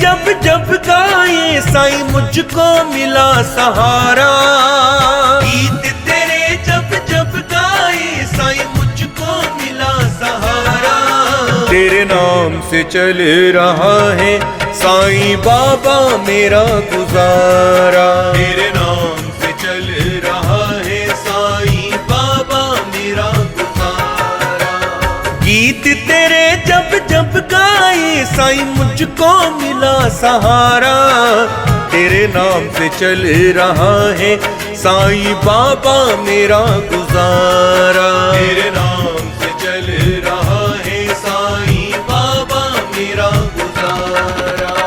जब जब गाए साईं मुझको मिला सहारा। गीत तेरे जब जब गाए साईं मुझको मिला सहारा। तेरे नाम से चल रहा है साईं बाबा मेरा गुजारा। तेरे नाम से चल रहा है साईं बाबा मेरा गुजारा। गीत तेरे जब जब गाए साईं मुझको मिला सहारा। तेरे नाम से चल रहा है साईं बाबा मेरा गुजारा। तेरे नाम से चल रहा है साईं बाबा मेरा गुजारा।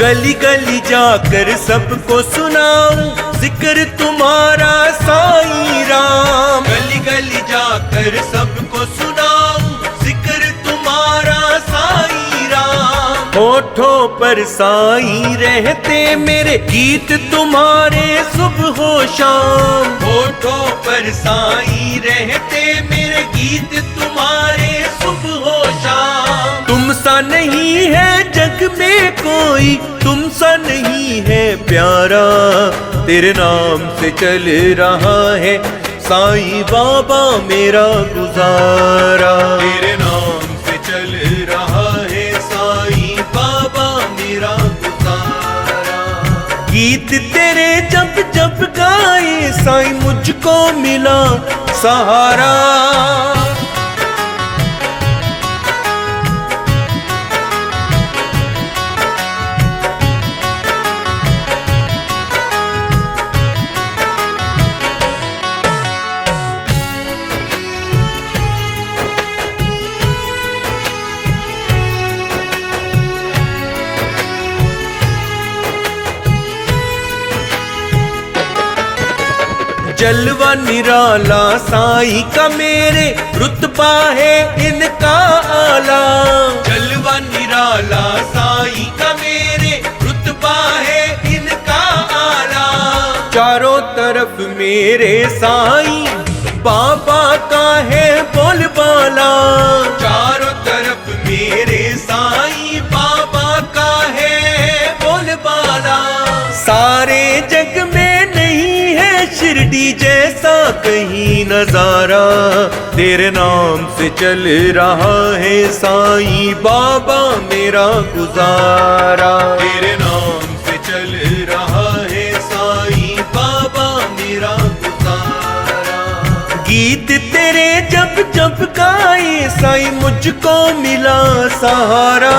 गली गली जाकर सबको सुनाऊं जिक्र तुम्हारा साईं राम। गली गली जाकर सबको सुनाऊं जिक्र तुम्हारा साईं राम। होठों पर साईं रहते मेरे गीत तुम्हारे सुबह हो शाम। होठों पर साईं रहते मेरे गीत तुम्हारे सुबह हो शाम। तुम सा नहीं है जग में कोई, तुम सा नहीं है प्यारा। तेरे नाम से चल रहा है साईं बाबा मेरा गुजारा। तेरे नाम से चल रहा है साईं बाबा मेरा गुजारा। गीत तेरे जब जब गाए साईं मुझको मिला सहारा। जलवा निराला साईं का मेरे रुतबा है इनका आला। जलवा निराला साईं का मेरे रुतबा है इनका आला। चारों तरफ मेरे साईं बाबा का है बोलबाला। चारों तरफ मेरे साईं बाबा का है बोलबाला। सारे जग में शिरडी जैसा कहीं नजारा। तेरे नाम से चल रहा है साईं बाबा मेरा गुजारा। तेरे नाम से चल रहा है साईं बाबा मेरा गुजारा। गीत तेरे जब जब गाए साईं मुझको मिला सहारा।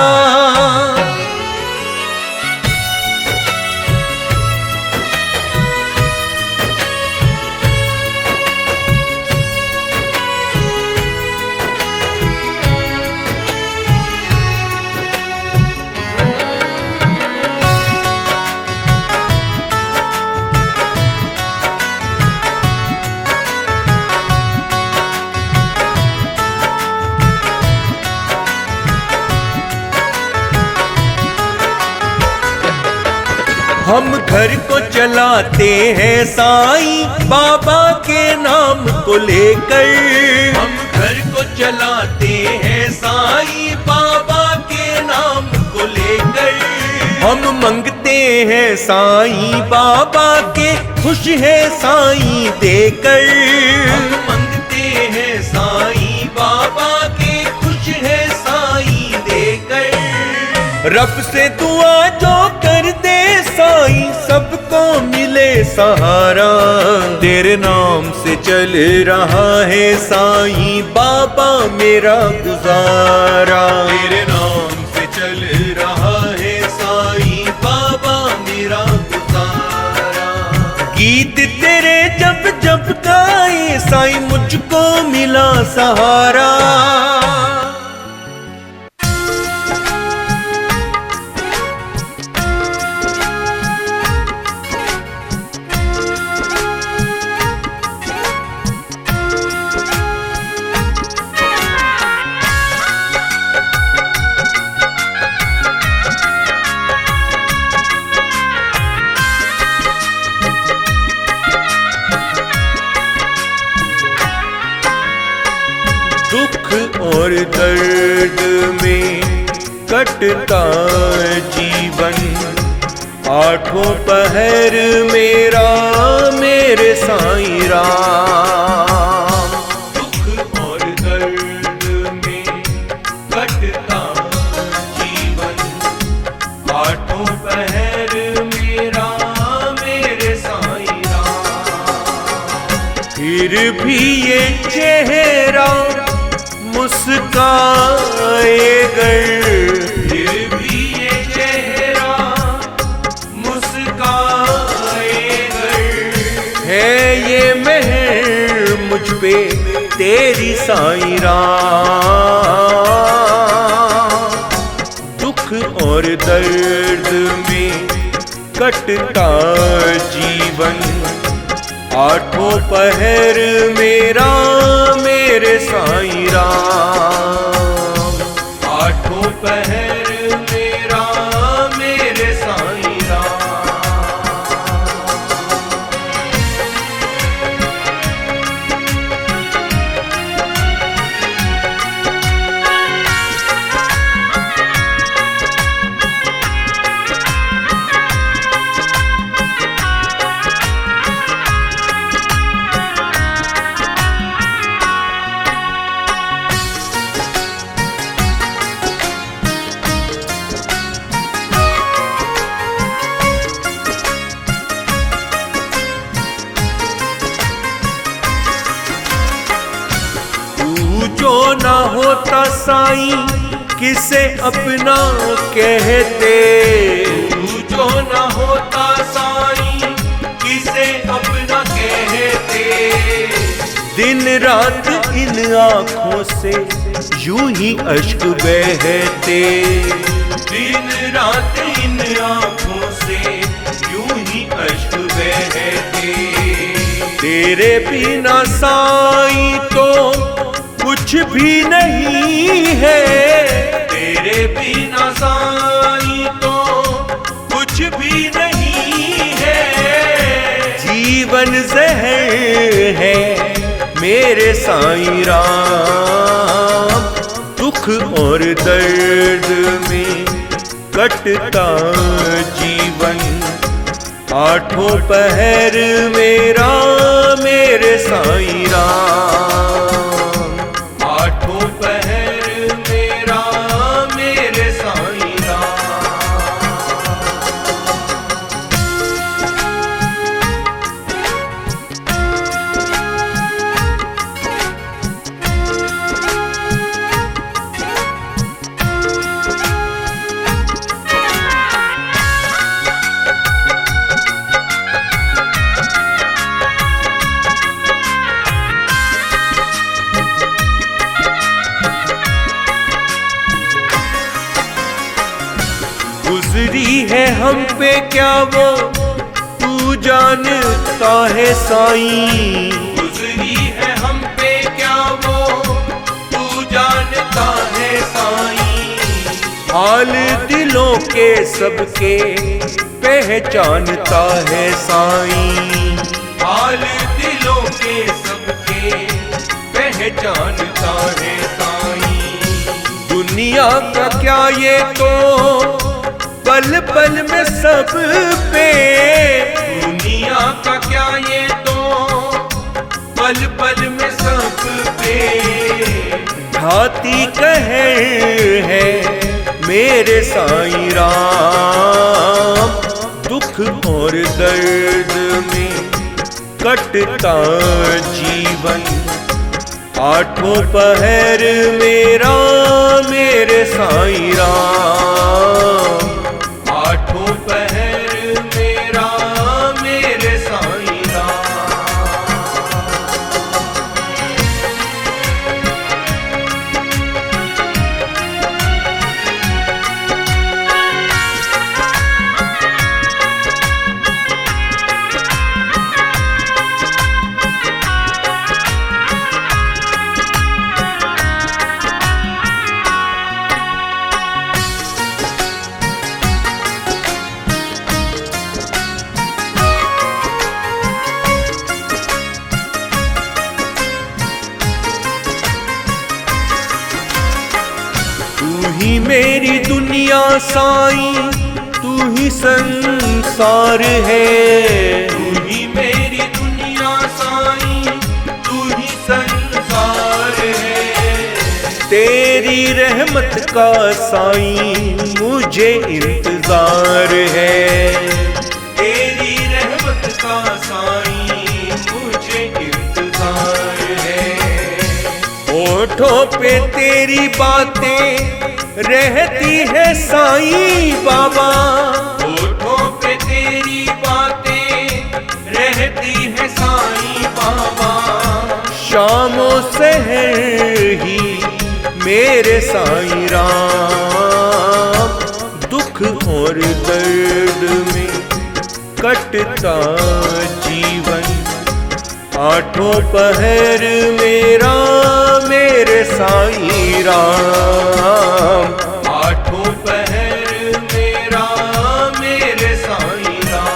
हम घर को चलाते हैं साईं बाबा के नाम को लेकर। हम घर को चलाते हैं साईं बाबा के नाम को लेकर। हम मंगते हैं साईं बाबा के खुश है साईं देकर। हम मंगते हैं साईं बाबा के खुश है साईं देकर। रब से दुआ जो कर दे साईं सबको मिले सहारा। तेरे नाम से चल रहा है साईं बाबा मेरा गुजारा। तेरे नाम से चल रहा है साईं बाबा मेरा गुजारा। गीत तेरे जब जब गाए साईं मुझको मिला सहारा। दर्द में कटता जीवन, आठों पहर मेरा मेरे साईं राम। दुख और दर्द में कटता जीवन, आठों पहर मेरा मेरे साईं राम। फिर भी ये चेहरा मुस्काए गर, फिर भी ये चेहरा मुस्काए गर, है ये मेहर मुझ पे तेरी साईं राम। दुख और दर्द में कटता जीवन, आठों पहर मेरा मेरे साईं राम। आठों पहर मेरा मेरे साईं राम। जो ना होता साईं किसे अपना कहते, तू जो ना होता साईं किसे अपना कहते। दिन रात इन आँखों से यूं ही अश्क बहते, दिन रात इन आँखों से यूं ही अश्क बहते। तेरे बिना साईं तो कुछ भी नहीं है, तेरे बिना साईं तो कुछ भी नहीं है। जीवन जहर है मेरे साईं राम। दुख और दर्द में कटता जीवन, आठों पहर मेरा मेरे साईं राम। आठों पहर मेरा मेरे साईं राम। गुजरी है हम पे क्या वो तू जानता है साईं। गुजरी है हम पे क्या वो तू जानता है साईं। हाल दिलों के सबके पहचानता है साईं। हाल दिलों के सबके पहचानता है साईं। दुनिया का क्या ये तो पल पल में सब पे, दुनिया का क्या ये तो पल पल में सब पे। ढाती कहर है मेरे साईं राम। दुख और दर्द में कटता जीवन, आठों पहर मेरा मेरे साईं राम। आठों पहर मेरा मेरे साईं राम। साईं तू ही संसार है। तू ही मेरी दुनिया साईं तू ही संसार है। तेरी रहमत का साईं मुझे इंतजार है। तेरी रहमत का साईं मुझे इंतजार है। होठों पे तेरी बातें रहती है साईं बाबा। होठों पे तेरी बातें रहती है साईं बाबा। शामो सहर ही मेरे साईं राम। दुख और दर्द में कटता जीवन। आठों पहर मेरा मेरे साईं राम। आठों पहर मेरा मेरे साईं राम।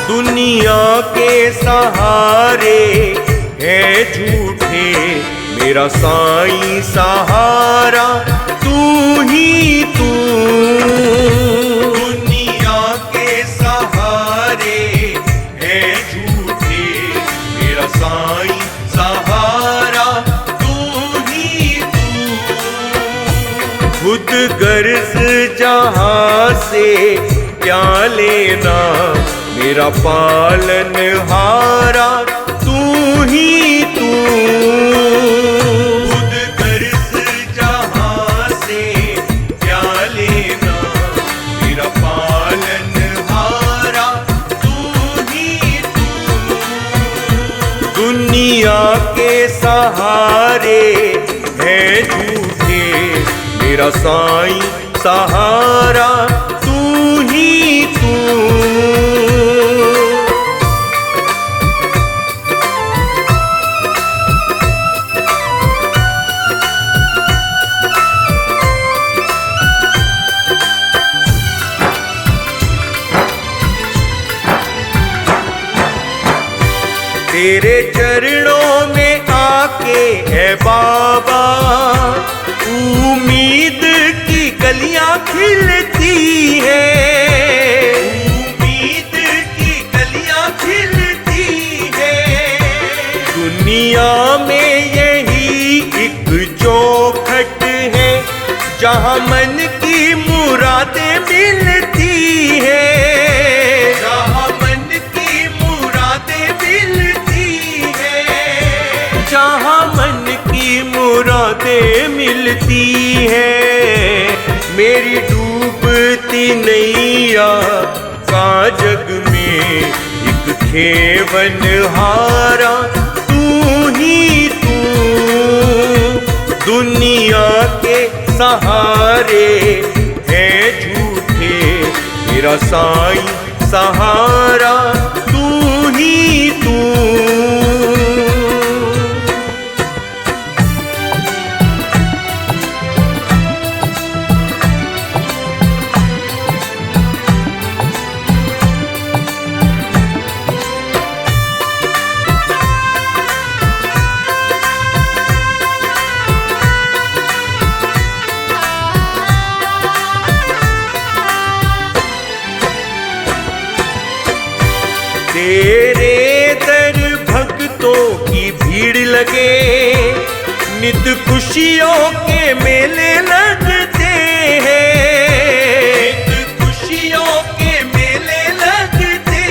दुनिया के सहारे है झूठे मेरा साईं सहारा तू ही तू। दुनिया के सहारे है झूठे मेरा साईं सहारा तू ही तू। खुद गर्ज जहां से क्या लेना मेरा पालन हारा तू ही तू। खुद गर्ज जहां से क्या लेना मेरा पालन हारा तू ही तू। दुनिया के सहारे है झूठे मेरा साईं सहारा तू ही तू। तेरे चरणों में आके है बाबा उम्मीद की कलियां खिलती है। उम्मीद की कलियां खिलती है। दुनिया में यही एक चौखट है जहां मन की मुरादें मिलती है। जहां मन की मुरादें मिलती है। जहां मन की मुरादें मिलती है। मेरी डूबती नैया का जग में एक खेवन हारा तू ही तू। दुनिया के सहारे है झूठे मेरा साईं सहारा तू ही तू। तेरे दर भक्तों की भीड़ लगे नित खुशियों के मेले लगते हैं। नित खुशियों के मेले लगते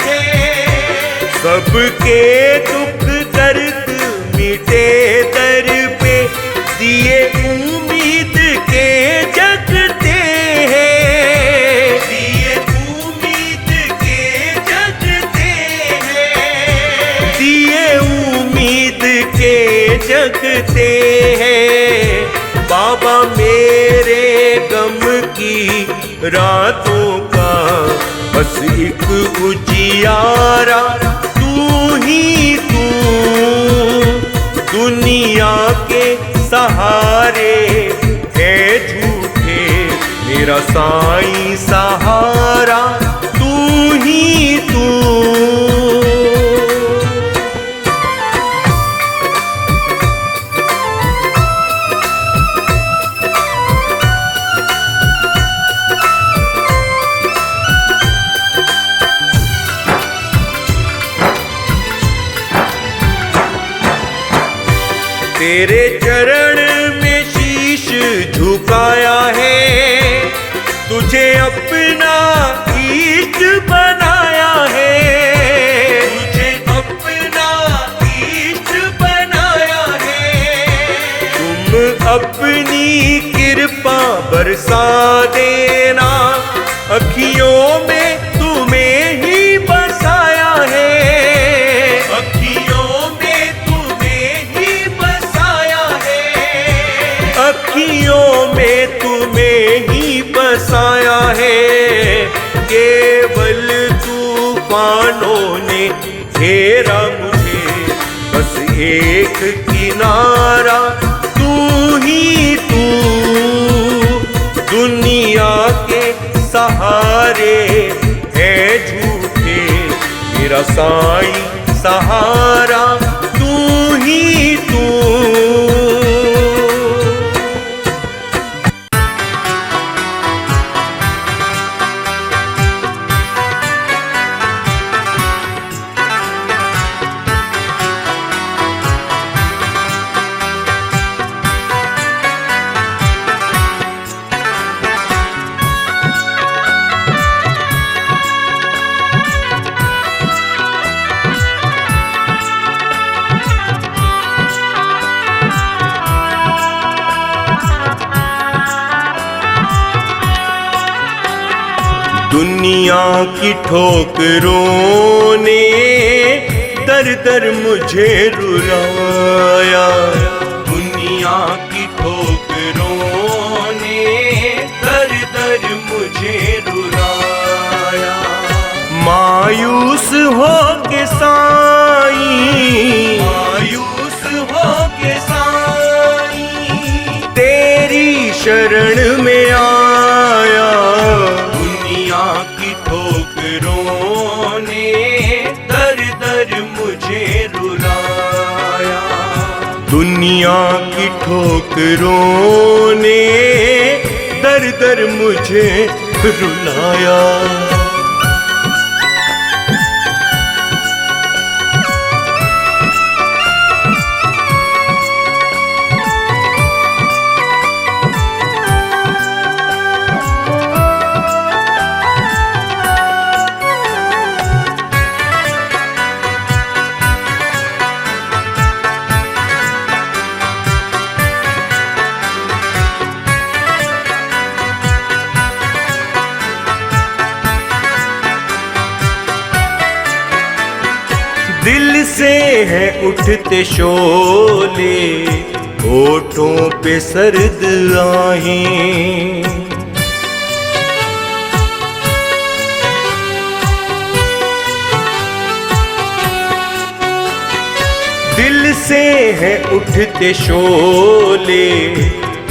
हैं। सबके दुख दर्द मिटे दर पे दिए उम्मीद के जगते हैं। दिए उम्मीद के जगते हैं। दिए उम्मीद के जगते हैं। बाबा मेरे गम की रातों का बस एक उजियारा तू ही तू, दुनिया के सहारे है झूठे मेरा साईं सहारा तू ही तू। तेरे चरण में शीश झुकाया है, तुझे अपना इष्ट बनाया है, तुझे अपना इष्ट बनाया है। तुम अपनी कृपा बरसा देना, अखियों में तुम्हें ही बसाया है, अखियों में तुम्हें ही बसाया है, अखियों में तुम्हें ही बसाया है। केवल तूफानों ने घेरा मुझे, बस एक किनारा तू ही तू, दुनिया के सहारे है झूठे मेरा साईं सहारा तू ही तू। दुनिया की ठोकरों ने दर दर मुझे रुलाया, दुनिया की ठोकरों ने दर दर मुझे रुलाया। मायूस हो के साईं, मायूस हो के साईं, तेरी शरण में आया। दुनिया की ठोकरों ने दर दर मुझे रुलाया, दुनिया की ठोकरों ने दर दर मुझे रुलाया। दिल से है उठते शोले, होठों पे सर्द आहें, दिल से है उठते शोले,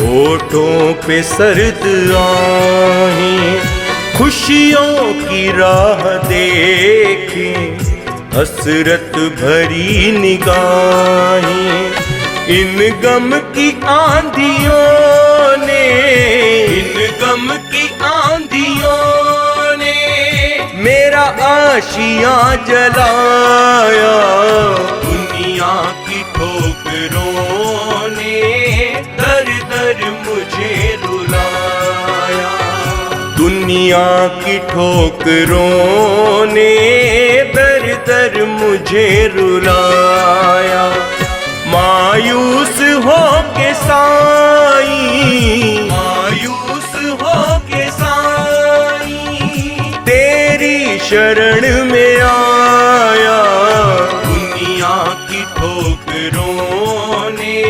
होठों पे सर्द आहें। खुशियों की राह देखें हसरत भरी निगाहें, इन गम की आंधियों ने, इन गम की आंधियों ने मेरा आशियां जलाया। दुनिया की ठोकरों ने दर दर मुझे रुलाया, दुनिया की ठोकरों ने दर दर मुझे रुलाया। मायूस हो के साईं, मायूस हो के साईं, तेरी शरण में आया। दुनिया की ठोकरों ने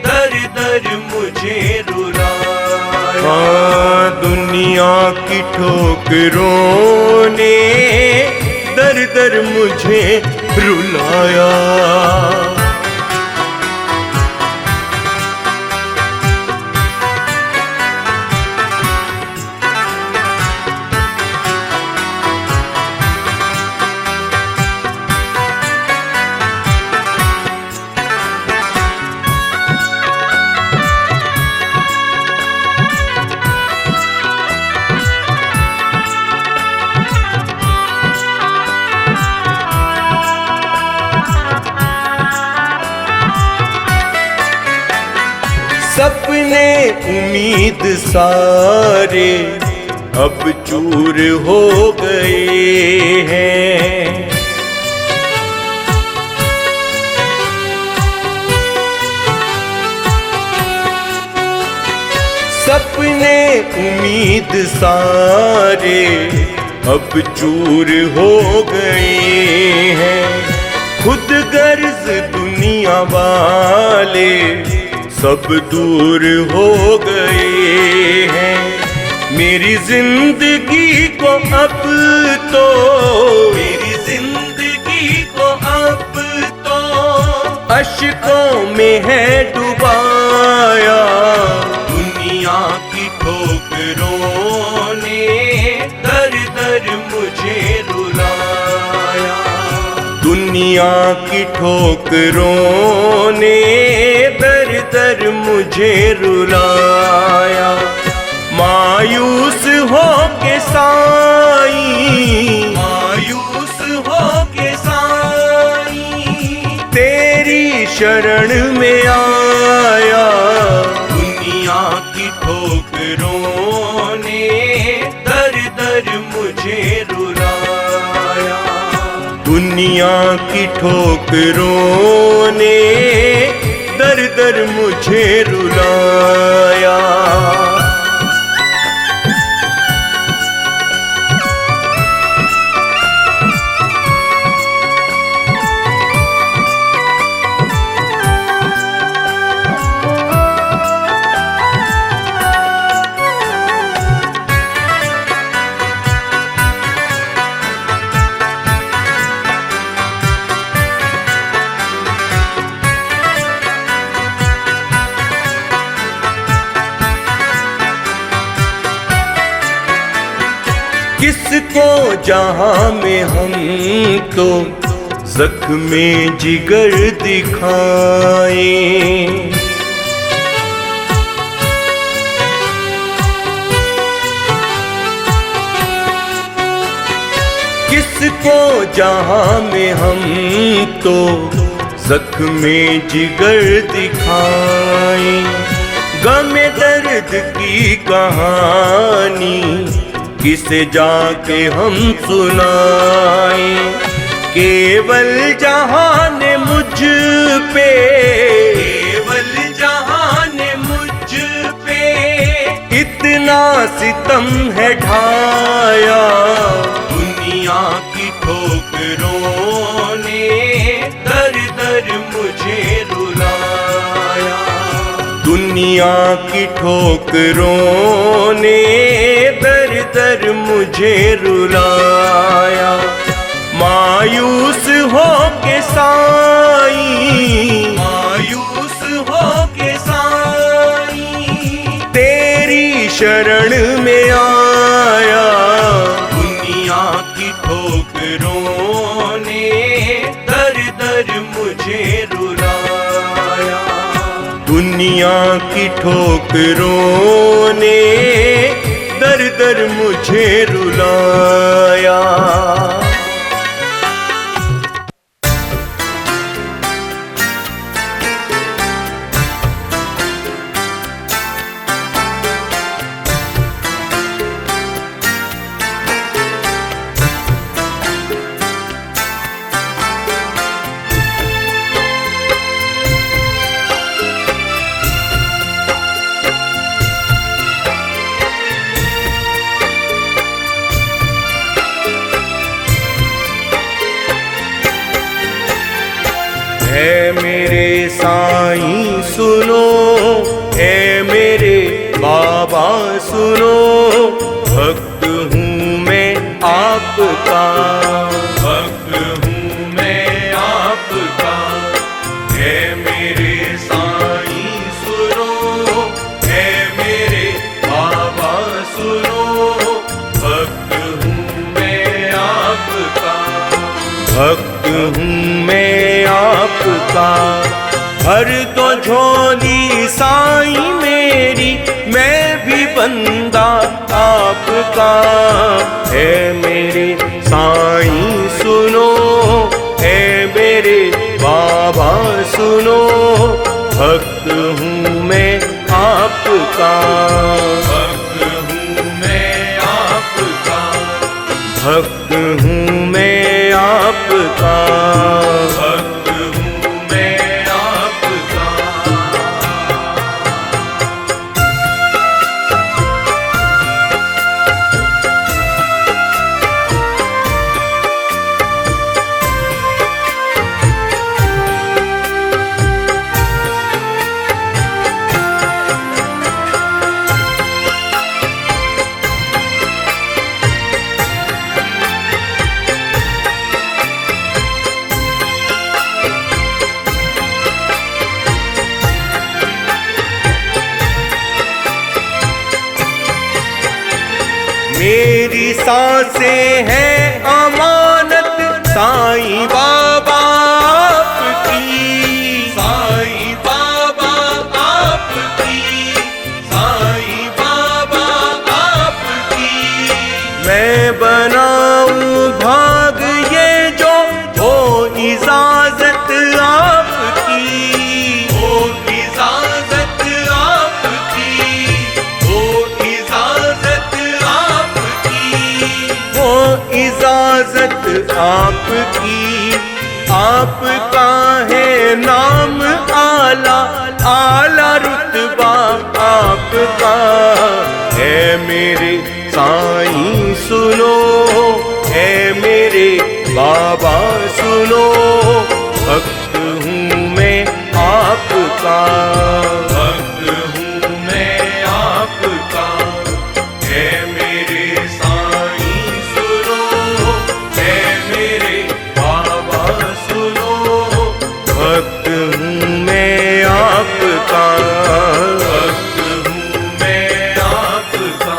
दर दर मुझे रुलाया, दुनिया की ठोकर ठोकरों ने दर दर मुझे रुलाया। सपने उम्मीद सारे अब चूर हो गए हैं। सपने उम्मीद सारे अब चूर हो गए हैं। खुद गर्ज दुनिया वाले सब दूर हो गए हैं। मेरी जिंदगी को अब तो, मेरी जिंदगी को अब तो अश्कों में है डुबाया। दुनिया की ठोकरों ने दर दर मुझे रुलाया। दुनिया की ठोकरों ने दर दर मुझे रुलाया। मायूस हो के साईं, मायूस हो के साईं तेरी शरण में आया। दुनिया की ठोकरों ने दर दर मुझे रुलाया। दुनिया की ठोकरों ने दर दर मुझे रुलाया। किसको जहां में हम तो ज़ख्मे जिगर दिखाएं। किसको जहां में हम तो ज़ख्मे जिगर दिखाएं। गम दर्द की कहानी किसे जाके हम सुनाएं। केवल जहां ने मुझ पे, केवल जहां ने मुझ पे इतना सितम है ढाया। दुनिया की ठोकरों ने दर दर मुझे रुलाया। दुनिया की ठोकरों ने दर दर मुझे रुलाया। मायूस हो के साईं, मायूस हो के साईं तेरी शरण में आया। दुनिया की ठोकरों ने दर दर मुझे रुलाया। दुनिया की ठोकरों ने दर दर मुझे रुलाया। है मेरे साईं सुनो, है मेरे बाबा सुनो, भक्त हूँ हूँ मैं आपका, है मेरे साईं सुनो, है मेरे बाबा सुनो, भक्त हूँ मैं आपका, भक्त हूँ मैं आपका। भर दो झोली साईं मेरी, मैं भी बंदा आपका, है मेरे साईं सुनो, है मेरे बाबा सुनो, भक्त हूँ मैं आपका, भक्त हूँ मैं आपका, भक्त हूँ मैं आपका, भक्त हूँ मैं आपका। मेरी सांसें हैं अमानत साईं बाबा आपकी, साईं बाबा आपकी, साईं बाबा आपकी। मैं बनाऊं भाग ये जो हो इजाजत आपकी, हो इजाजत आपकी, हो इजाजत इजाजत आपकी। आपका है नाम आला, आला रुतबा आपका, है मेरे साईं सुनो, है मेरे बाबा सुनो, भक्त हूँ मैं आपका, भक्त हूँ मैं आपका, है मेरे साईं सुनो, है मेरे बाबा सुनो, भक्त हूँ मैं आपका, भक्त हूँ मैं आपका।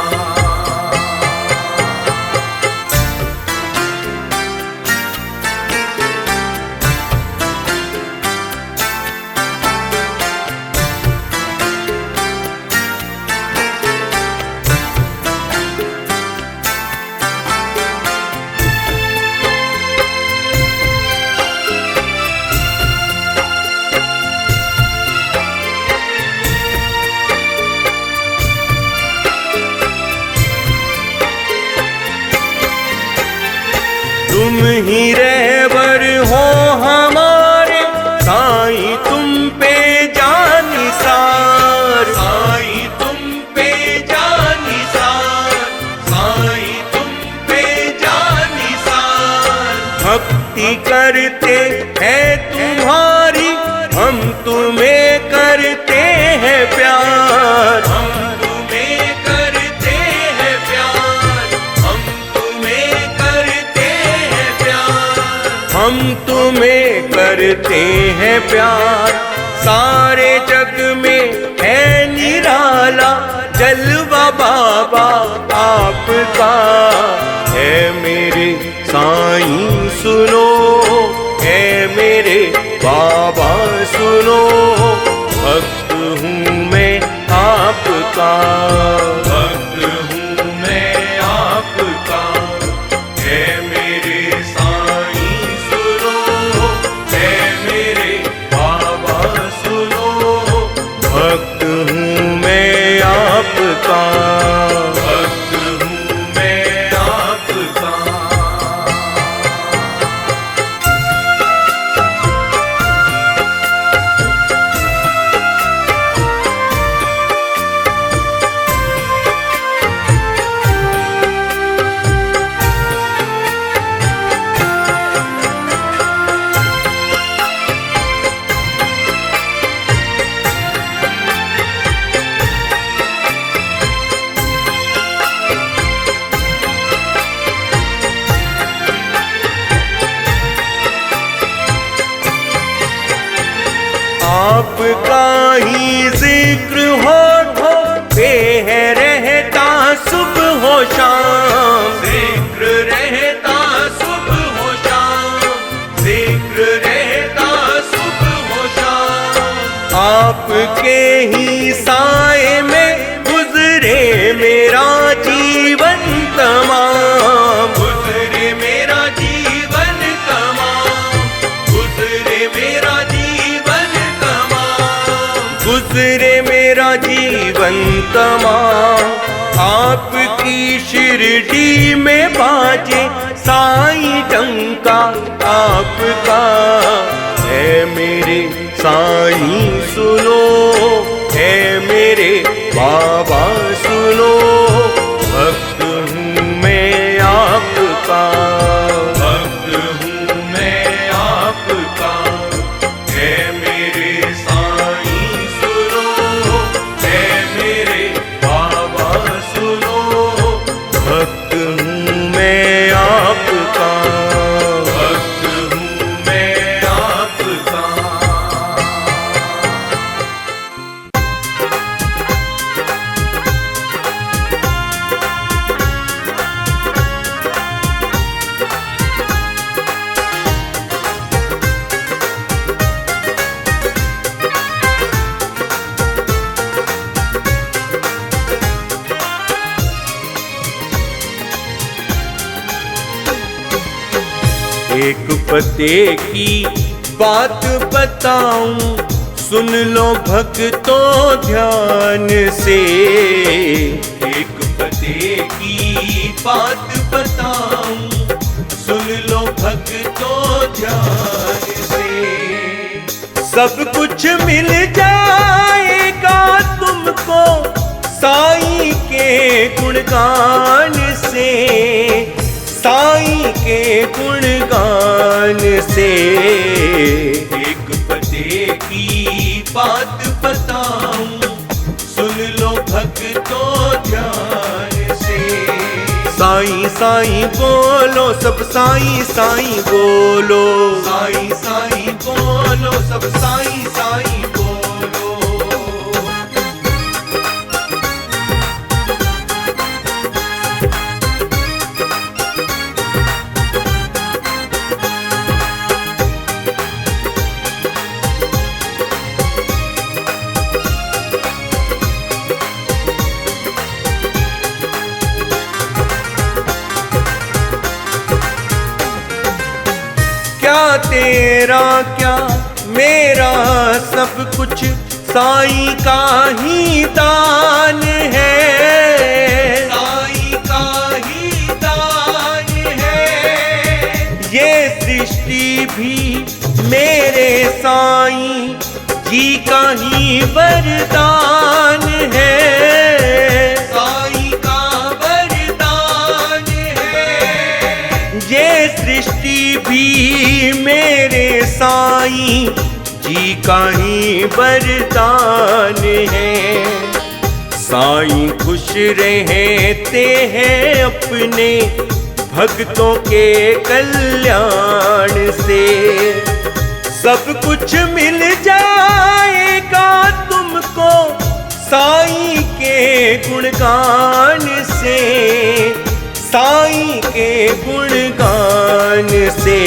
तुम ही रहबर हो हमारे साईं, तुम पे जानिसार, साईं तुम पे जानिसार, साईं तुम पे जानिसार। भक्ति करते हैं तुम्हारी, हम तुम्हें करते हैं प्यार, हम तुम्हें करते हैं प्यार, हम तुम्हें करते हैं प्यार, हम तुम्हें करते हैं प्यार। सारे जग में है निराला जलवा बाबा आपका, है मेरे साईं सुनो, है मेरे बाबा सुनो, भक्त हूँ मैं आपका, भक्त हूँ मैं आपका, है मेरे साईं सुनो, है मेरे बाबा सुनो, भक्त हूँ मैं आपका, भक्त हूँ मैं आपका। आपके ही साए में गुजरे मेरा जीवन तमाम, गुजरे मेरा जीवन तमाम, गुजरे मेरा जीवन तमाम, गुजरे मेरा जीवन तमाम। आपकी शिरडी में बाजे साईं डंका आपका, है मेरे साईं सुनो, है मेरे बाबा सुनो, भक्त हूँ मैं आपका, भक्त हूँ मैं आपका, है मेरे साईं सुनो, है मेरे बाबा सुनो, भक्त हूँ मैं आपका, भक्त हूँ मैं आपका। एक पते की बात बताऊं, सुन लो भक्तों ध्यान से। एक पते की बात बताऊं, सुन लो भक्तों ध्यान से। सब कुछ मिल जाएगा तुमको साईं के गुणगान से, साईं के गुणगान से। एक पते की बात बताऊं, सुन लो भक्तों ध्यान से। साईं साईं बोलो सब, साईं साईं बोलो, साईं साईं बोलो सब, साईं साईं बोलो। क्या तेरा क्या मेरा सब कुछ साईं का ही दान है, साईं का ही दान है। ये सृष्टि भी मेरे साईं जी का ही वरदान है, साईं का वरदान है। ये सृष्टि भी मेरे साईं जी का ही वरदान है। साईं खुश रहते हैं अपने भक्तों के कल्याण से। सब कुछ मिल जाएगा तुमको साईं के गुणगान से, साईं के गुणगान से।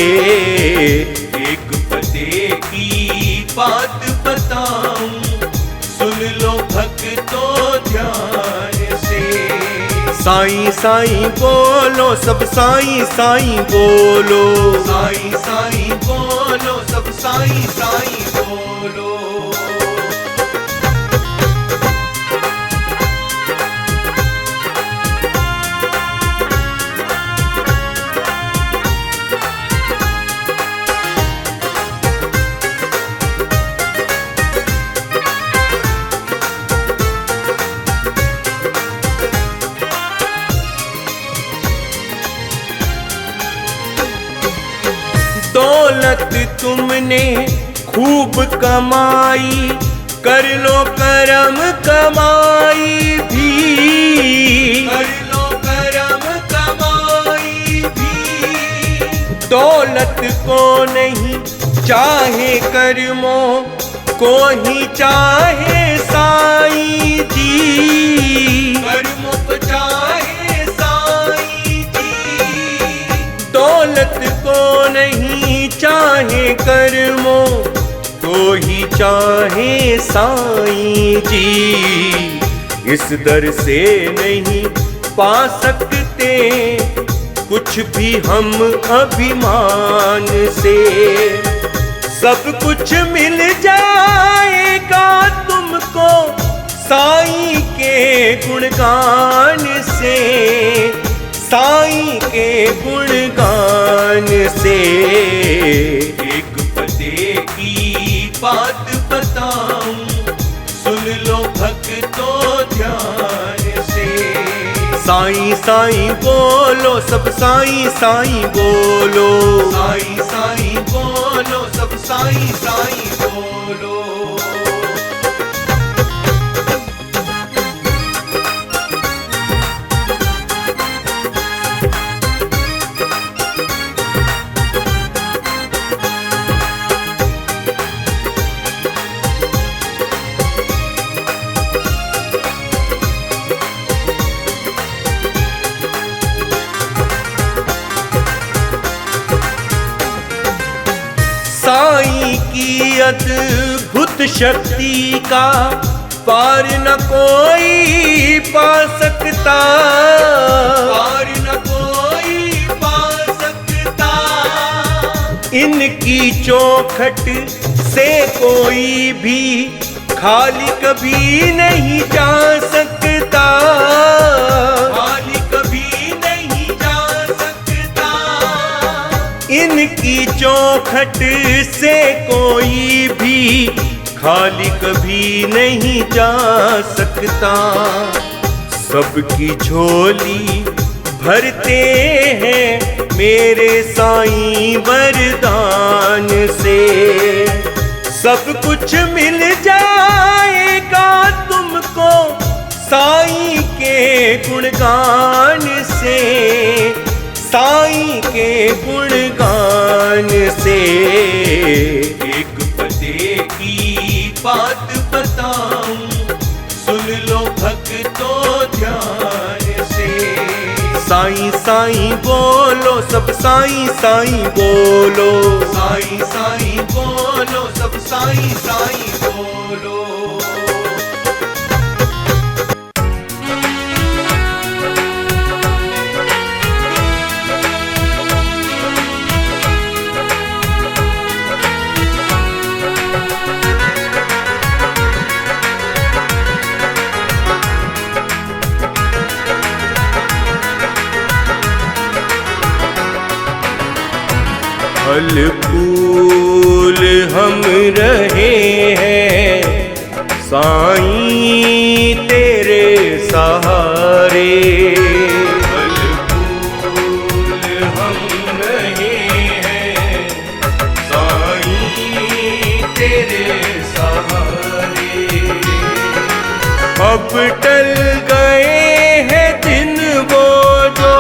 एक पते की बात बताऊं, सुन लो भक्तों ध्यान से। साईं साईं बोलो सब, साईं साईं बोलो, साईं साईं बोलो सब, साईं साईं बोलो। दौलत तुमने खूब कमाई, कर लो करम कमाई भी, कर लो करम कमाई भी। दौलत को नहीं चाहे कर्मों को ही चाहे साईं जी, कर्मों को चाहे साईं जी। दौलत को नहीं चाहे कर्मों को ही भी चाहे साईं जी, इस दर से नहीं पा सकते कुछ भी हम अभिमान से। सब कुछ मिल जाएगा तुमको साईं के गुणगान से, साईं के गुणगान से। एक पते की बात बताऊं, सुन लो भक्तों ध्यान से। साईं साईं बोलो सब, साईं साईं बोलो, साईं साईं बोलो सब, साईं साईं बोलो। साईं की अद्भुत शक्ति का पार न कोई पा सकता, पार न कोई पा सकता। इनकी चौखट से कोई भी खाली कभी नहीं जा सकता, खाली कभी नहीं जा सकता। इनकी चौखट से कोई भी खाली कभी नहीं जा सकता। सबकी झोली भरते हैं मेरे साईं वरदान से। सब कुछ मिल जाएगा तुमको साईं के गुणगान से, साईं के गुणगान से। एक पते की बात बताऊं, सुन लो भक्तों ध्यान से। साईं साईं बोलो सब, साईं साईं बोलो, साईं साईं बोलो सब, साईं साईं बोलो। फल फूल हम रहे हैं साईं तेरे सहारे। फल फूल हम रहे हैं साईं तेरे सहारे। अब टल गए हैं दिन वो जो,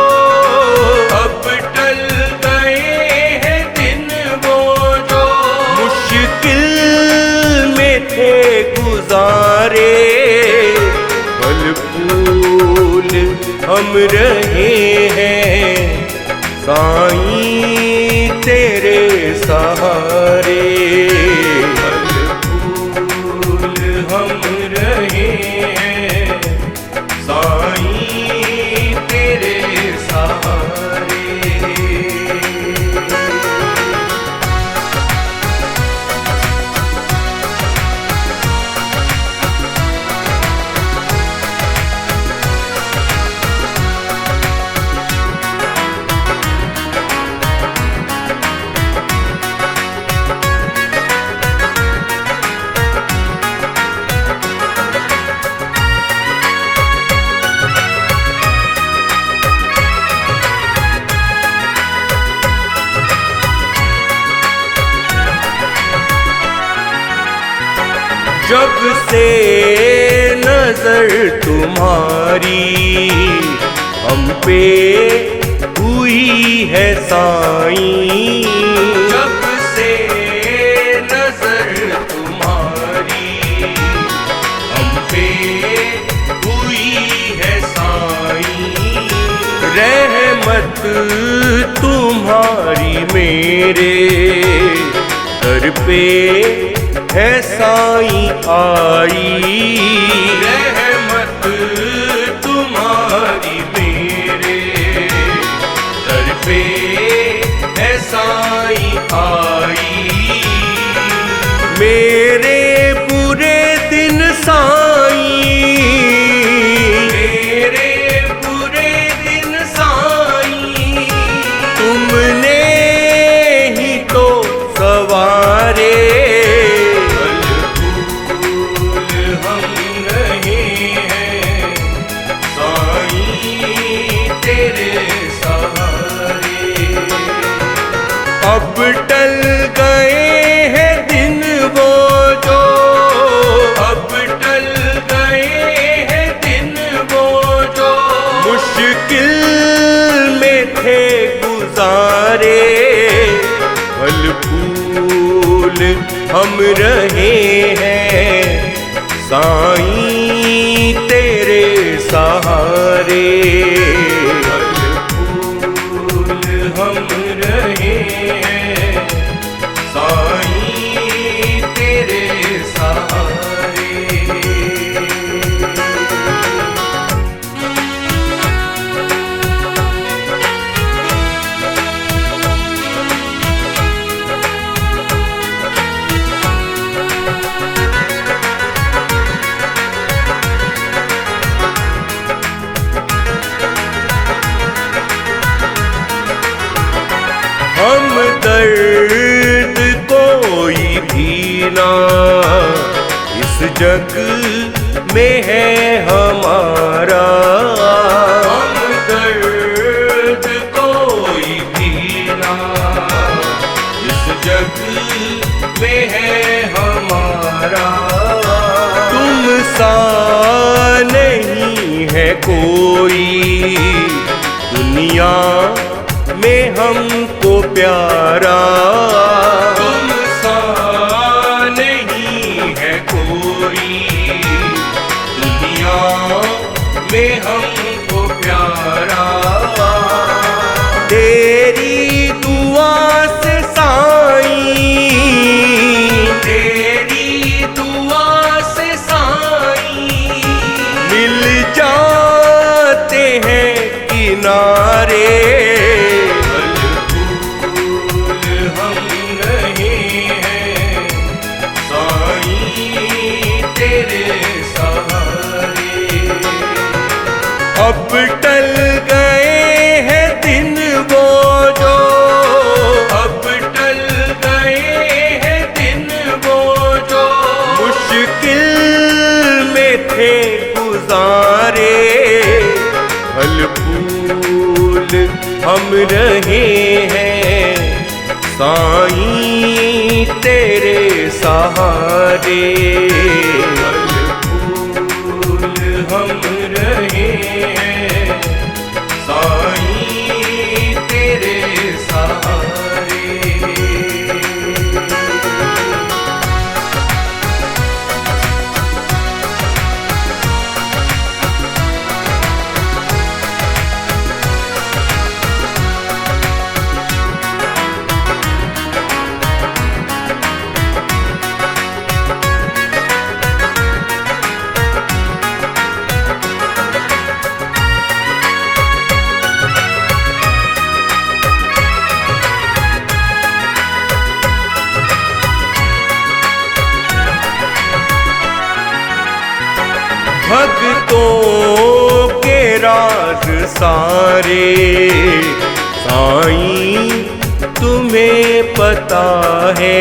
अब टल गुजारे। फल फूल हम रहे हैं साईं तेरे सहारे। फल फूल हम रहे हैं साईं तेरे सहारे। जब से नजर तुम्हारी हम पे हुई है साईं। जब से नजर तुम्हारी हम पे हुई है साईं। रहमत तुम्हारी मेरे दर पे है साईं आई, रहमत तुम्हारी मेरे दर पे है साईं आई। मेरे बुरे दिन साईं, मेरे बुरे दिन साईं, तुमने ही तो सवारे। हम रहे हैं साईं तेरे सहारे। अब टल गए हैं दिन वो जो, अब टल गए हैं दिन वो जो, मुश्किल में थे गुजारे। फल फूल हम रहे हैं साईं तेरे सहारे। फल फूल हम रहे हैं साईं तेरे सहारे। हम दर्द कोई भी ना इस जग में है हमारा। हम दर्द कोई भी ना इस जग में है हमारा। तुम सा नहीं है कोई दुनिया में हमको प्यारा। तुम सा नहीं है कोई दुनिया में हमको प्यारा। तेरी दुआ से साईं, तेरी दुआ से साईं, मिल जाते हैं किनारे। अब टल गए हैं दिन वो जो, अब टल गए हैं दिन वो जो, मुश्किल में थे गुजारे। फल फूल हम रहे हैं साईं तेरे सहारे। फल फूल हम रहे हैं साईं तेरे सहारे। भक्तों के राज सारे साईं तुम्हें पता है।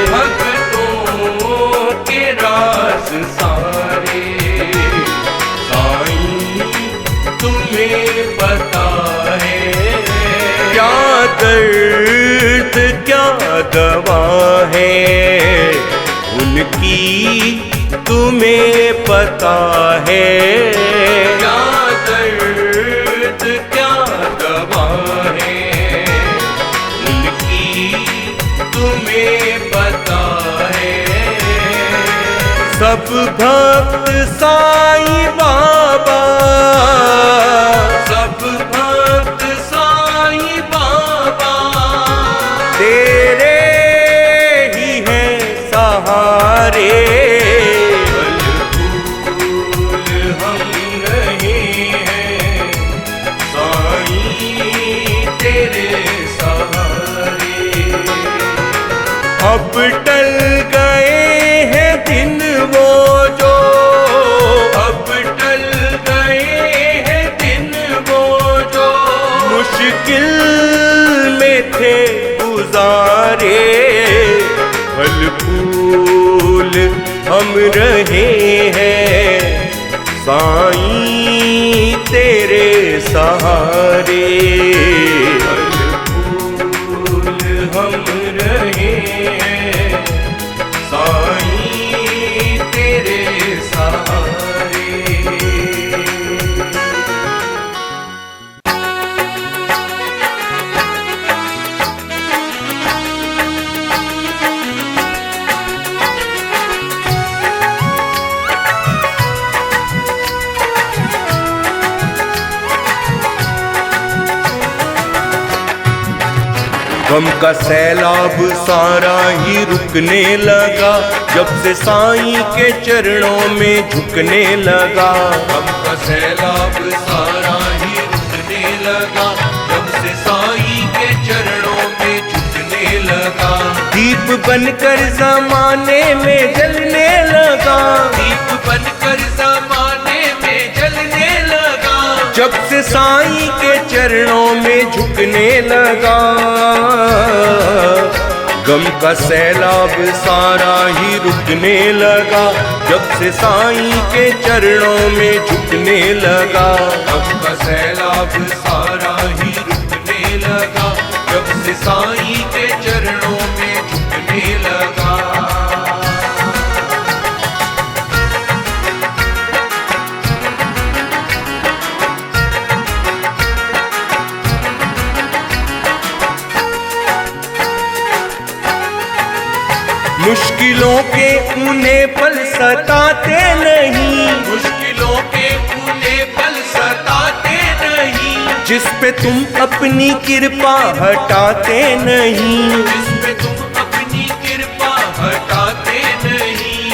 भक्तों के राज सारे साईं तुम्हें पता है। क्या दर्द क्या दवा है उनकी तुम्हें पता है। क्या दर्द क्या दवा है उनकी तुम्हें पता है। सब भक्त साईं बाबा, सब भक्त साईं बाबा तेरे ही हैं सहारे। अब टल गए हैं दिन वो जो, अब टल गए हैं दिन वो जो मुश्किल में थे गुजारे। फल फूल हम रहे हैं साईं तेरे सहारे। फल फूल हम रहे हैं साईं तेरे सहारे। गम का सैलाब सारा ही रुकने लगा जब से साईं के चरणों में झुकने लगा। गम का सैलाब सारा ही रुकने लगा जब से साईं के चरणों में झुकने लगा। दीप बनकर ज़माने में जलने लगा, दीप बनकर ज़माने में जलने लगा जब से साईं के चरणों में झुकने लगा। गम का सैलाब सारा ही रुकने लगा जब से साईं के चरणों में झुकने लगा। गम का सैलाब सारा ही रुकने लगा जब से साईं के चरणों में झुकने लगा। मुश्किलों के उन्हें पल सताते नहीं, मुश्किलों के उन्हें पल सताते नहीं जिस पे तुम अपनी कृपा हटाते नहीं, जिस पे तुम अपनी कृपा हटाते नहीं।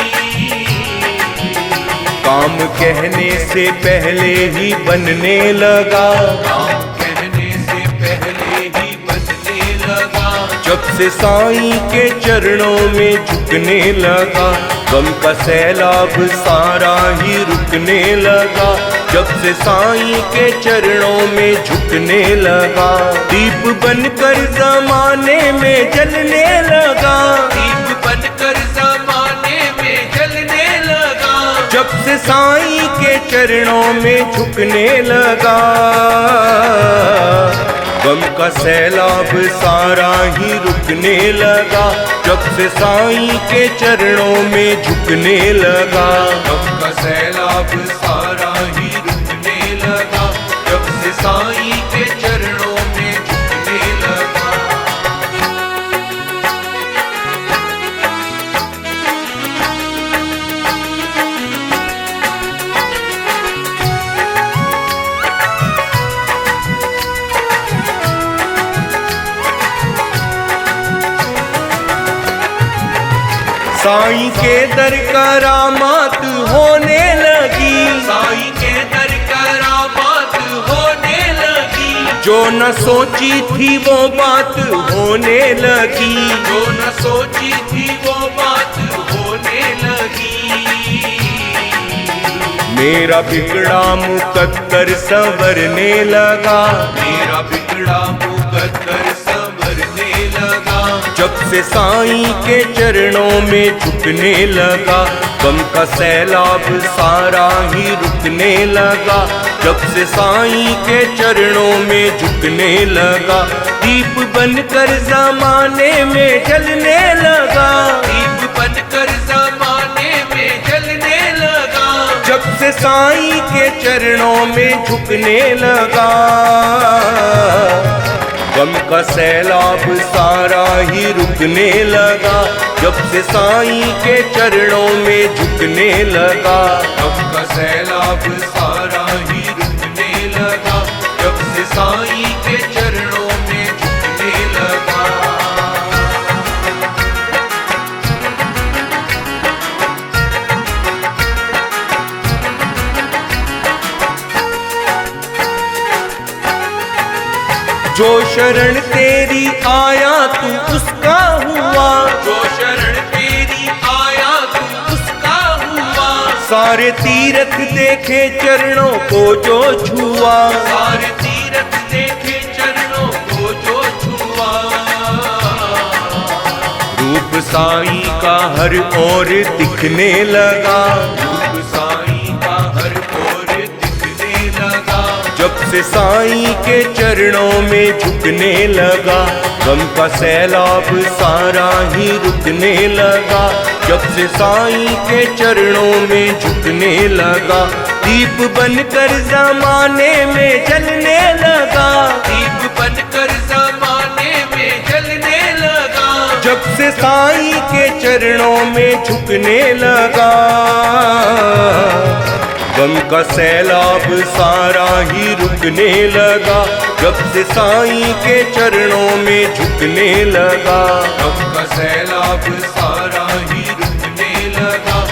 काम कहने से पहले ही बनने लगा, काम कहने से पहले ही बनने लगा जब से साईं के चरणों में झुकने लगा। गम का सैलाब सारा ही रुकने लगा जब से साईं के चरणों में झुकने लगा। दीप बनकर ज़माने में जलने लगा, दीप बनकर ज़माने में जलने लगा जब से साईं के चरणों में झुकने लगा। गम का सैलाब सारा ही रुकने लगा जब से साईं के चरणों में झुकने लगा। गम का सैलाब सारा ही रुकने लगा जब से साईं के चरणों में झुकने लगा। साईं के दर करामात होने लगी, साईं के दर करामात होने लगी जो न सोची थी वो बात होने लगी, जो न सोची थी वो बात होने लगी। मेरा बिगड़ा मुकद्दर संवरने लगा, मेरा बिगड़ा मुकद्दर संवरने लगा जब से साईं के चरणों में झुकने लगा। गम का सैलाब सारा ही रुकने लगा जब से साईं के चरणों में झुकने लगा। दीप बनकर ज़माने में जलने लगा, दीप बनकर ज़माने में जलने लगा जब से साईं के चरणों में झुकने लगा। गम का सैलाब सारा ही रुकने लगा जब से साईं के चरणों में झुकने लगा। गम का सैलाब सारा ही रुकने लगा जब से साईं के चरणों में झुकने लगा। जो शरण तेरी आया तू उसका हुआ, जो सारे तीर्थ देखे चरणों को जो छुआ, सारे तीर्थ देखे चरणों को जो छुआ। रूप साईं का हर ओर दिखने लगा, रूप साईं का हर ओर दिखने लगा। जब से साईं के चरणों में झुकने लगा, गम का सैलाब सारा ही रुकने लगा। जब से साईं के चरणों में झुकने लगा, दीप बनकर ज़माने में जलने लगा, दीप बनकर ज़माने में जलने लगा। जब से साईं के चरणों में झुकने लगा, गम का सैलाब सारा ही रुकने लगा। जब से साईं के चरणों में झुकने लगा, गम का सैलाब सारा ही रुकने लगा।